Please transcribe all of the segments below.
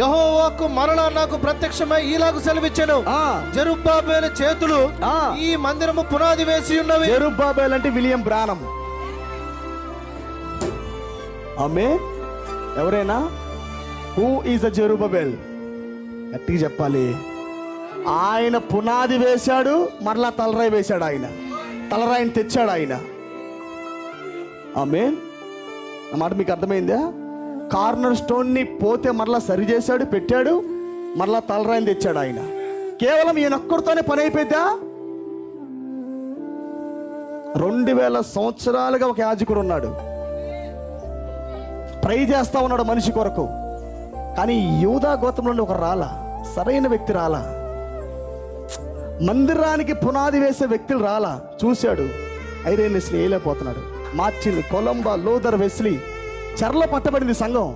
యెహోవాకు మరలా నాకు ప్రత్యక్షమై ఈలాగు సెలవిచ్చెను, జెరుబ్బాబెలు చేతులు ఈ మందిరము పునాది వేసి ఉన్నవి. జెరుబ్బాబెల్ అంటే విలియం బ్రానమ్. ఆమె ఎవరైనా హూ ఈజ్ అ జెరుబ్బాబెల్ గట్టిగా చెప్పాలి. ఆయన పునాది వేశాడు, మరలా తలరాయి వేశాడు. ఆయన తలరాయిని తెచ్చాడు ఆయన. ఆమె ఆ మాట మీకు అర్థమైందా? కార్నర్ స్టోన్ని పోతే మరలా సరి చేశాడు, పెట్టాడు, మరలా తలరాయిని తెచ్చాడు ఆయన. కేవలం ఈయన ఒక్కడితోనే పని అయిపోద్దా? 2000 సంవత్సరాలుగా ఒక యాజకుడు ఉన్నాడు, ట్రై చేస్తా ఉన్నాడు మనిషి కొరకు. కానీ యూదా గోత్రంలో ఒక రాలా, సరైన వ్యక్తి రాలా, మందిరానికి పునాది వేసే వ్యక్తులు రాలా. చూశాడు, ఐరేనెస్లీ వేయలేకపోతున్నాడు. మార్చిన్, కొలంబా, లూథర్, వెస్లీ, చెరలో పట్టబడింది సంఘం.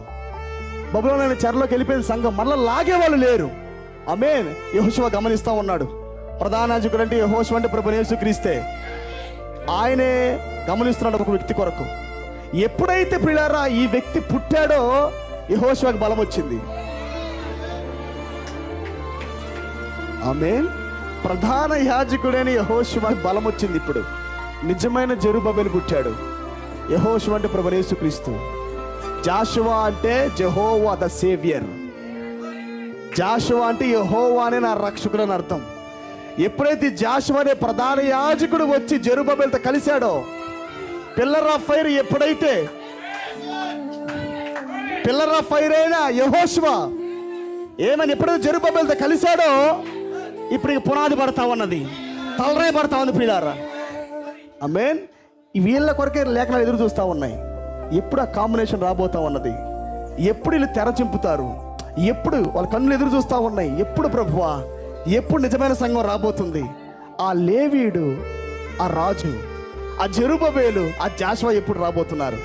బబులోనైన చెరలోకి వెళ్ళిపోయింది సంఘం. మళ్ళీ లాగేవాళ్ళు లేరు. ఆమేన్. యెహోషువ గమనిస్తూ ఉన్నాడు. ప్రధాన యాజకుడు అంటే యెహోషువ అంటే ప్రభువైన యేసుక్రీస్తే. ఆయనే గమనిస్తున్నాడు ఒక వ్యక్తి కొరకు. ఎప్పుడైతే ప్రియులారా ఈ వ్యక్తి పుట్టాడో యెహోషువకు బలం వచ్చింది. ఆమేన్. ప్రధాన యాజకుడైన యెహోషువకు బలం వచ్చింది. ఇప్పుడు నిజమైన జెరుబ్బాబెలు పుట్టాడు. యెహోషువ అంటే ప్రభువైన యేసుక్రీస్తు. జాషువా అంటే జెహోవా ద సేవియర్. జాషువా అంటే యెహోవా అనే నా రక్షకుడు అని అర్థం. ఎప్పుడైతే జాషువా అనే ప్రధాన యాజకుడు వచ్చి జెరుబ్బాబెలుతో కలిశాడో, పిల్లర్ ఆఫ్ ఫైర్ ఎప్పుడైతే పిల్లర్ ఆఫ్ ఫైర్ అయినా యెహోషువ ఏమని ఎప్పుడైతే జెరుబ్బాబెలుతో కలిశాడో, ఇప్పుడు పునాది పడతా ఉన్నది, తలరాయి పడతా ఉంది ప్రియులారా. ఆమేన్. ఈ వీళ్ళ కొరకే లేఖనాలు ఎదురు చూస్తూ ఉన్నాయి. ఎప్పుడు ఆ కాంబినేషన్ రాబోతా ఉన్నది, ఎప్పుడు వీళ్ళు తెర చింపుతారు, ఎప్పుడు వాళ్ళ కన్నులు ఎదురు చూస్తూ ఉన్నాయి. ఎప్పుడు ప్రభువా, ఎప్పుడు నిజమైన సంఘం రాబోతుంది? ఆ లేవీయుడు, ఆ రాజు, ఆ జెరుబ్బాబెలు, ఆ జాషువా ఎప్పుడు రాబోతున్నారు?